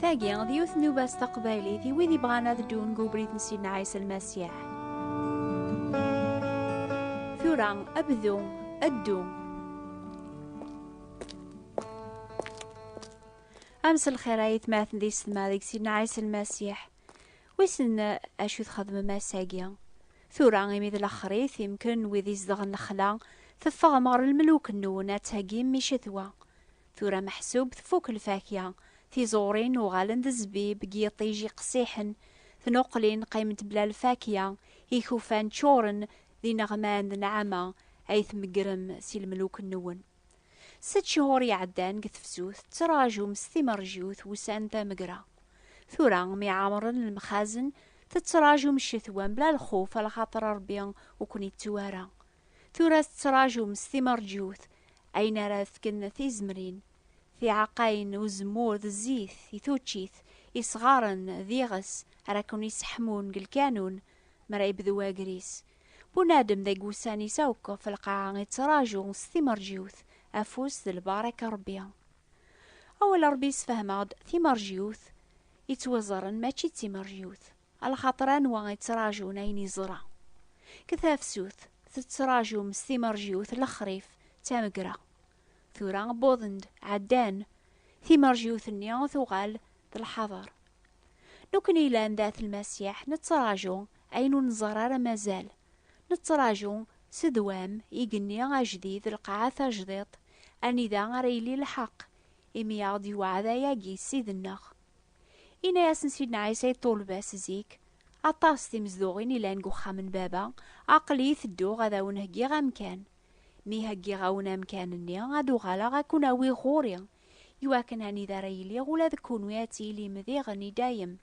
تاقي ديوث نوباس تقبايلي ذي وذي بغانا ذدون قوبريت نسينا عيسى المسيح ثوران أبذو أدو أمس الخيرايت ماثن دي سما ذيك سيدنا عيسى المسيح ويسن أشو تخدم ما ساقيا ثوران يميذ الأخريث يمكن وذي زدغ النخلا ثفغمر الملوك النونات تاقيم ميشثوا ثورا محسوب ثفوك الفاكية في زورين وغالند الزبيب قيطيجي قصيحن ثنقلين قيمة بلا الفاكية هيكوفان تشورن ذي نغمان نعمة أيث مقرم سي الملوك النون 6 شهور يعدان قثفسوث تراجو مستمر جيوث وسان ذا مقرا ثورا مي عامرن المخازن تتراجو مشثوان بلا الخوف على خاطر ربيان وكوني التوارا ثورا تراجو مستمر جيوث أين راثكن في زمرين في عقاين وزمور ذا الزيث يثوتشيث يصغارن ذيغس راكون يسحمون قلكانون مرايب ذواقريس بنادم ذا قوساني سوكو في القاعة يتراجو ثمر جيوث أفوس ذا الباركة ربيا أول ربيس فهماد ثمر جيوث يتوزرن ماشي ثمر جيوث على خاطران وان يتراجو ناين يزرع كثاف سوث تتراجو مستمر جيوث الخريف تامقرا ثورا بوضند عدان ثمر جيوث النيا ثوغال الحضر نكني لان ذات المسيح نتراجو أين نزرار مازال نتراجو سدوام يقني جديد القاعة جديد أني ذا ريلي الحق إمي يغدي وعذا ياقي سيد النخ إنا ياسن سيدنا عيسى طول باس زيك أطاس تمزدوغين إلا نقوخا من بابا عقلي ثدو غدا ونهجي غامكان مي هجي غاونا مكانني غادو غالا غاكون اوي غوري يواكن هاني ذا ريلي غولا ذكون وياتي لي مذيغني دايم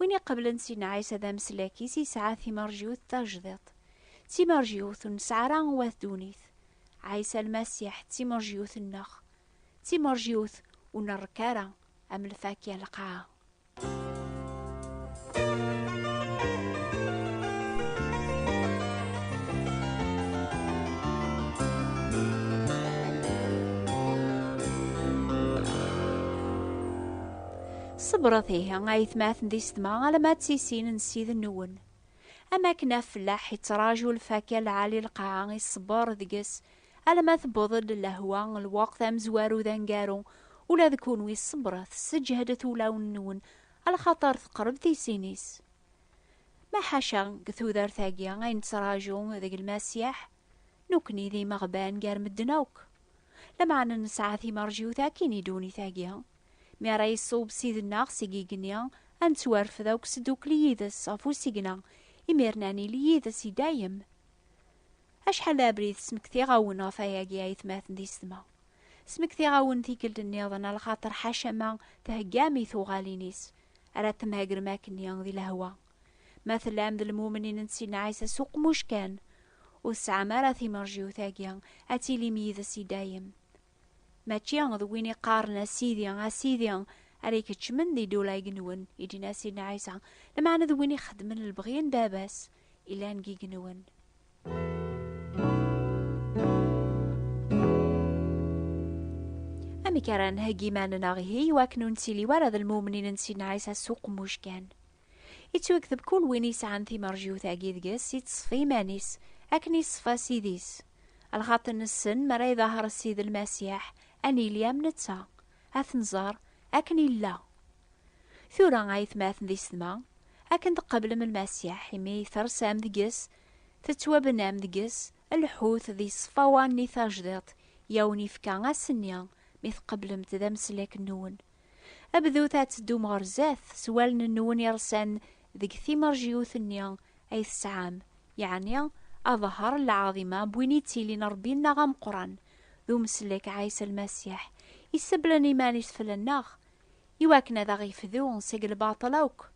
ويني قبل نسينا عيسى ذا مسلاكي سي ساعة ثمر جيوث تجدط ثمر جيوث نسعران واث دونيث عيسى المسيح ثمر جيوث النخ ثمر جيوث ونركارا أم الفاكية لقعا صبرثيه غايث ماثن دي ستما على ما تسيسين نسيذ النون أما كنا فلاح يتراجو الفاكهة العالي القاعة الصبار ذقس على ما ثبضل اللهوة الوقت أمزوارو ذنقارو ولا ذكون وي الصبرث سجهدت ولا النون على خاطر ثقرب ثيسينيس ما حاشا قثو ذار ثاقيا غاين تراجو ذاق المسيح نكني ذي مغبان قار مدناوك لما عنا نسعى ثي مرجيو ثاكين يدوني ثاقيا مي راي صوب سيد الناغ سيقيقنيا أنتوارف ذاوك سدوك ليدس أفو سيقنا إميرناني ليدس دايم أشحال أبريد سمكتي غاونا فاياقيا يثماثن دي سما سمكتي غاون ثيكل النيضان على خاطر حاشا تهقامي ثوغالينيس أرى تمهاقر ماكنيا ذي الهوا مثل عمد المؤمنين نسينا عيسى سوق مش كان والساعة مرا ثي مرجيو ثاقيا أتي لي ميدسي دايم ماشي ذويني قارنا سيديان أريك تشمن دي دولا يقنون يدينا سيدنا عيسى لما أنا ذويني خدمن البغيين داباس إلا نجي قنون أمي كران هاقي ماننا غيهي واكنون سيلي ورد المؤمنين سيدنا عيسى السوق موش كان يتوكذب كل وينيس عن ثي مرجيو ثاقي ذقس يتصفي مانيس أكني صفا سيديس الخاطر السن مرا ظهر السيد المسيح أني اليام نتسا أثنزار أكني لا ثورا غايث ماثن ذي سما أكن تقبل من المسيح يمي ثرسام ذقس تتوابنام ذقس الحوث ذي صفواني ثاجدط يوني فكا غاسنيا ميث قبل متذا مسلاك النون أبذو تاتدو مغرزاث سوالن النون يرسان ذيك ثمر جيوث النيا أي السعام يعني أظهر العظيمة بوينيتي لنربينا غام قران ذو مسلك عيسى المسيح يسبلن إيماني سفل الناغ يواكنا ذا غيفذو نسيق الباطلوك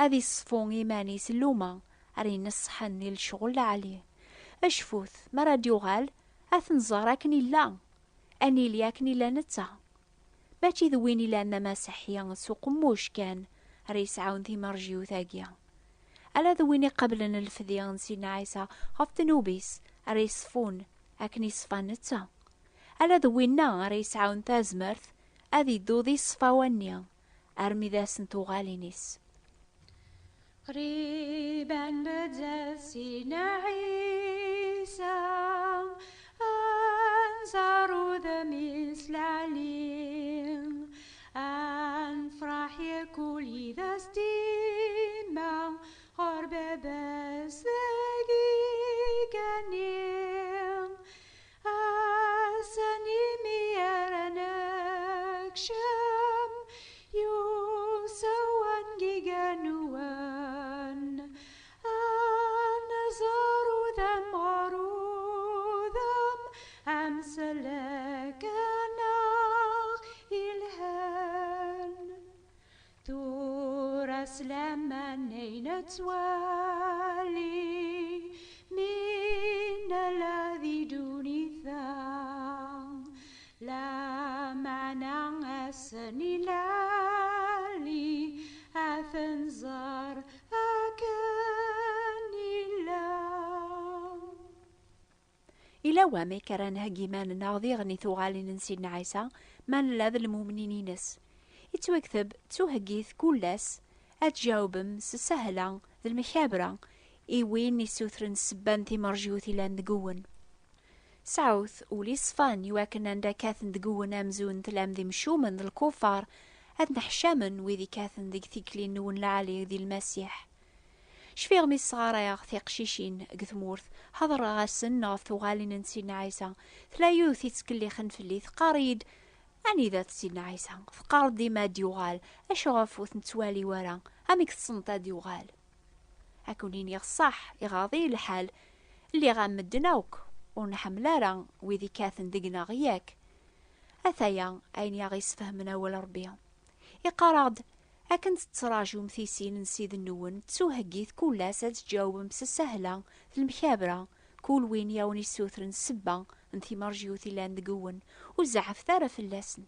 أذي الصفون إيماني سلوما أرين الصحن للشغل عليه أشفوث مراد يغال أثنزار أكني لا أني لياكني لا نتا باتي ذويني لأن مسيحيا سوق موش كان ريس عون ذي مرجيو ثاقيا ألا ذويني قبلنا الفذيان سيدنا عيسى غفت نوبيس أريس فون أكني صفانتا ألا ذوينا أريس عون تازمرث أذي ذو ذي صفاوانيا أرمي ذا سنتو غالينيس. قريبا بدا سيدنا عيسى أنصاروا ذا مثل عليم أنفرح يكولي ذا ستيما غرب بس دقيقة أسني ميرانك شم يوسوان جيجانوان أنظر ذم عروضم أمسلك ناخ إلهان تورس لما نينت والي من الذي دوني ثام لا معنى أسني لالي أثنزار أكني لا إلا وامي كران هجيمان ناضي غني ثوغالي نسيدنا عيسى من لاذ المؤمنينينس يتوكتب توهجيث كولاس أتجاوبم سسهلا ذا المخابرة إيوين يسوثرن سبان ثي مرجوثي لان دقون سعوث ولي صفان يواكن عند كاثن دقون أمزون تلام ذي مشومن ذي الكفار أد نحشامن وذي كاثن ذي كثيكلين نون لعلي ذي المسيح شفيغ مي الصغار ياغ ثي قشيشين قثمورث حضر غاسن ناث وغالي نسينا عيسى ثلايوث يتسكلي خنفلي ثقاريد أني ذات سيدنا عيسى ثقار ديما ديوغال أشغفوث نتوالي ورا أميك الصنطة ديوغال أكونين يغصح يغاضي الحال اللي غامدناوك ونحملارا وذي كاثن دقنا غياك أثايا أين يغيس فهمنا ولا ربيا يقارد أكنت تراجو مثيسين نسيد النون تسوهجيث كل ساد تجاوب مس السهلة في المخابرة كل وين ياوني سوثرن سبا انثي مرجيوثي لان دقون وزعف ثارة في اللسن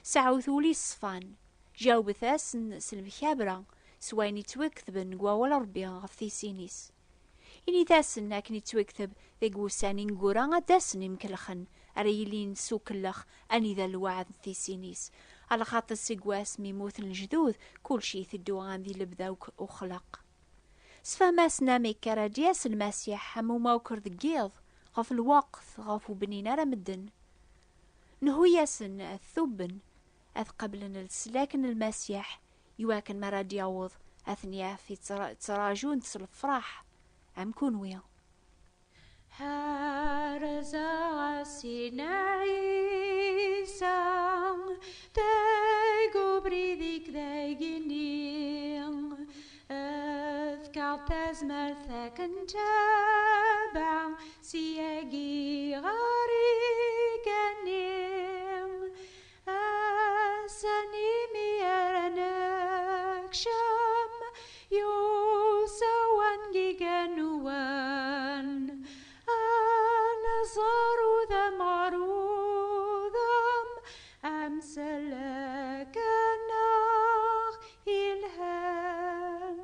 سعوثولي الصفان جاوب ثاسن سلمخابرة سويني توكثبن قوا ولا ربيا غفثي سينيس إني ثاسن أكني توكثب ذي قوساني نقورا داسن مكلخن أريلين سوكلخ أني ذا الوعد ثي سينيس على خاطر السقواس ميموت الجدود كل شي ثدوغان ذي لبذا وخلق سفاماسنا ميكارا دياس المسيح همو موكر ذقيض غف الوقت غفو بنينا رمدن نهو ياسن الثوبن أذ قبلن السلاكن المسيح يواكن مرا دياوض أثنيا في تراجون تسل الفرح أم كونويا هارزا سيدنا عيسى تايقو بريديك دايقينيغ أذكر تزمر ثاكن تابع سياقي غاريقانيغ أساني ميرانك شام يوسوان جيجانوان أنظر ذا معروضم أمسلك ناخ إلهان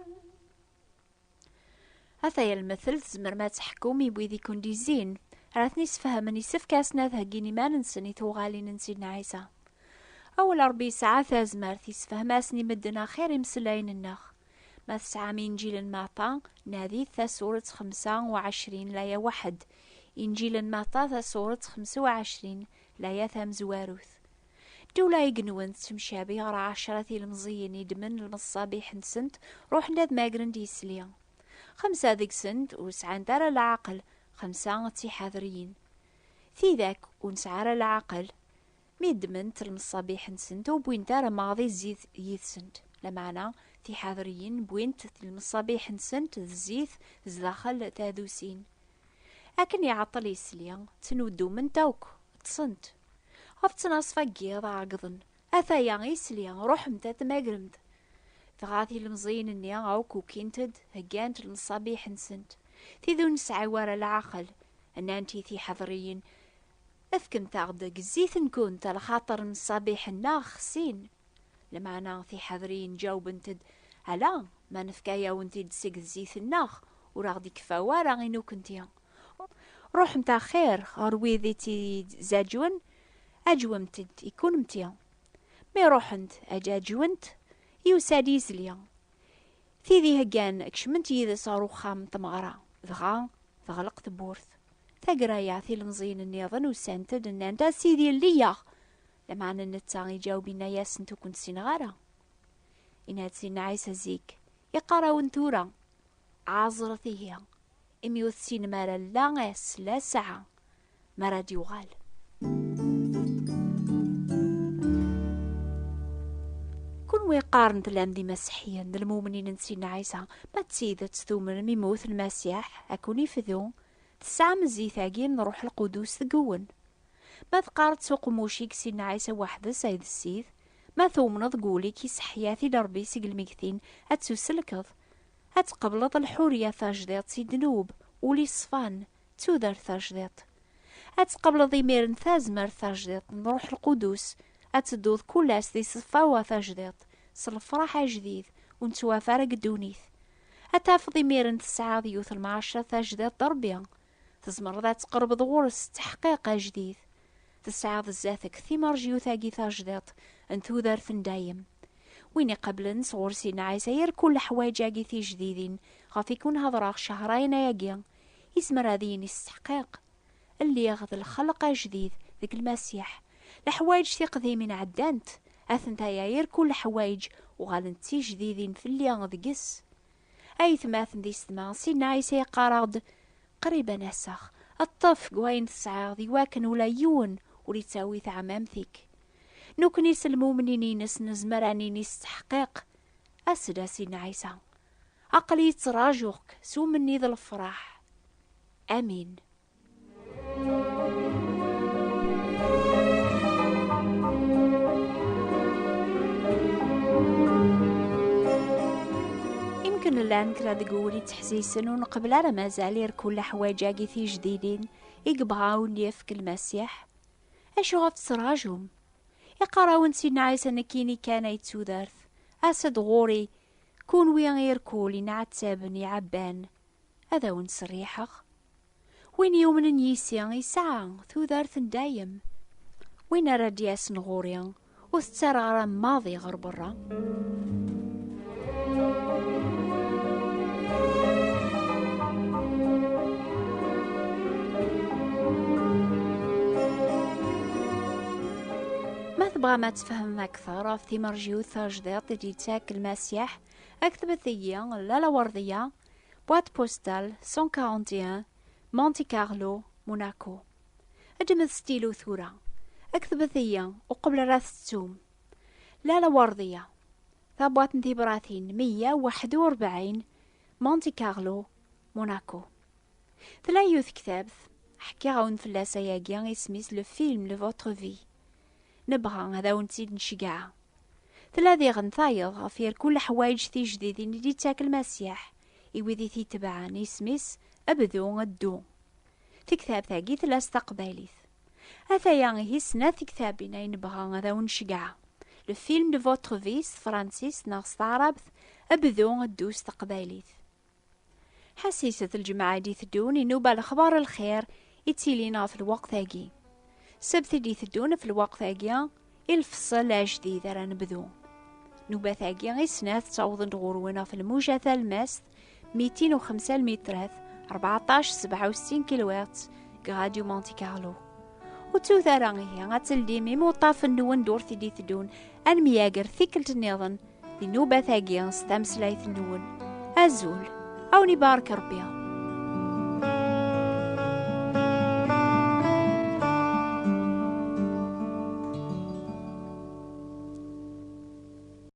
هذا المثل تزمر ما تحكومي بويذي كوندي زين راتني سفهمني سفكاسنا ذهقيني ما ننسني توغالي ننسينا عيسى أول 4 ساعات زمارتي سفهماسني مدنا خير مسلاين النخ ما تسعى من إنجيل المعطى نادي سورة 25 لاية 1 إنجيل المعطى سورة 25 لاية 3 زواروث دولا يقنون تمشابي غرا 10 المزيين يدمن المصابيح نسنت روح نداد ماقرن ديسليا 5 ذيك سنت وسعان دار العقل 5 تحاذريين في ذاك ونسعار العقل ميدمنت المصابيح نسنت وبوين دار ماضي الزيت يثسنت لمعنى في حاضرين بوينت المصابيح نسنت الزيت زداخل تاذوسين أكن يعطل يسليا تنودو من توك تصنت غفتناص فاقيض عقضن أثايا يسليا روح متات ماقرمد ثغاثي المزين النيا أو كوكينتد هقانت المصابيح نسنت تيذو نسعى ورا العقل أن أنتي في حضريين أفكم تاغدق الزيت نكون لخاطر المصابيح الناخ سين لمعنى في حضرين جاوب انتد هلا ما نفكايا وانتي دسيق الزيت الناخ وراغدي كفاوا راغينو كنتيا روح متاع خير غروي ذيتي زاجون أجومتد يكون متيا مي روحنت أجاجونت يوسادي زليا ذي هكان كشمنت يذ صارو خام تمغرا دغا تغلق تبورث تقرايا ثي المزين النيضن وسانتد ان انت سيدي الليا لما نتا يجاوبينا ياس انتو كنت سينغارا إن هاد سينا عيسى زيك يقرا ونتورا عازرتي هي اميوث سين مارا لا اس لا ساعة مارا ديوغال كون ويقارن تلام دي مسيحيا د المؤمنين نسينا عيسى ما تسيدت ثومن ميموت المسيح اكون يفذو تسعة مزيت عقين نروح القدوس ثقون ما تقارت سوق موشيك سينا عيسى وحده سيد السيد ما ثومن تقولي كي سحياتي لربي سيق المكثين هتسوسلكض هتقبلض الحورية ثاجديط سيد نوب ولي صفان تودر ثاجديط هتقبلض يميرن ثازمر ثاجديط نروح القدوس هتدوذ كل اسدي صفاوة ثاجديط صلفراحة جديد ونتوا فارق الدونيث هتافض يميرن تسعة ذيوث المعاشرة ثاجديط ضربيا تزمر ذات تقرب ضغورس تحقيق جديد تسعة ذاتك ثمار جيوثاقي ثاجديط انتو ذارثن دايم ويني قبل صور سينا عيسير كل حوايجاقي ثي جديدين غاف يكون هضراغ شهرين ياقيا يسمر هذين استحقاق اللي ياخذ الخلق جديد ذيك المسيح الحوايج ثي قديمين عدانت اثنتا ياير كل حوايج وغالنتي جديدين في اللي غذقس اي ثماثن دي سما سينا عيسى قارض قريبا نسخ الطف قوين تسعى ذي واكن ولا يون ولي تساوي ثعمامثيك نوكنيس المؤمنين نزمراني نستحقيق أسدا سينا عيسى عقلي تراجوك سو مني ذا الفرح آمين. يمكن الآن كرا دقولي تحسيسن ونقبل على ما زالير كل حواجاقي ثي جديدين يقبغاون يفك المسيح أشو غاف تراجهم يقراون سينا عيسى نكيني كان يتسودارث أسد غوري كون وين غير كولي نعتابني عبان هذا وين صريحخ وين يومن يسيان يسعى ثودارث دايم وين رادياس نغوريان وسترغرا ماضي غربرا تبغى ما تفهم أكثر في مرجيو ثاجديط اللي تاك المسيح أكتب ثيا لا وردية بوات بوستال 141 مونتي كارلو موناكو أجمد ستيلو ثورة أكتب ثيا وقبل راس التوم لا وردية ثابوات نتي براثين 141 مونتي كارلو موناكو ثلاث كتاب حكي غاون فلاسا ياقيا يسميس لو فيلم لو فوتر في نبغى هذا ونتيد نشجعه ثلاثي غنثايض غفير كل حوايج ثي جديدين اللي تاكل المسيح يوذي ثي تبعان يسميس أبذو غدو في كتاب ثاقي ثلاث تقباليث أثايا هي سنة في كتابنا ينبغى هذا ونشجعه لو فيلم دو فوتر فيس فرانسيس ناغ عربث أبذو غدو استقباليث حسيسة الجماعة دي ثدون ينوبا الأخبار الخير يتيلينا في الوقت ثاقي سبت دي ثدون في الوقت ثاقيا الفصل جديد راه نبذو نوبة ثاقيا غي سناث تعوض نغورونا في الموجة ثالماس 205 المترات 1467 كيلوات راديو مونتي كارلو وتو ثارانغي هي غاتلديمي موطاف النون دور ثدي ثدون المياقر ثيكلت النظن دي نوبة ثاقيا ستامسلايث النون أزول أو نبارك ربيا.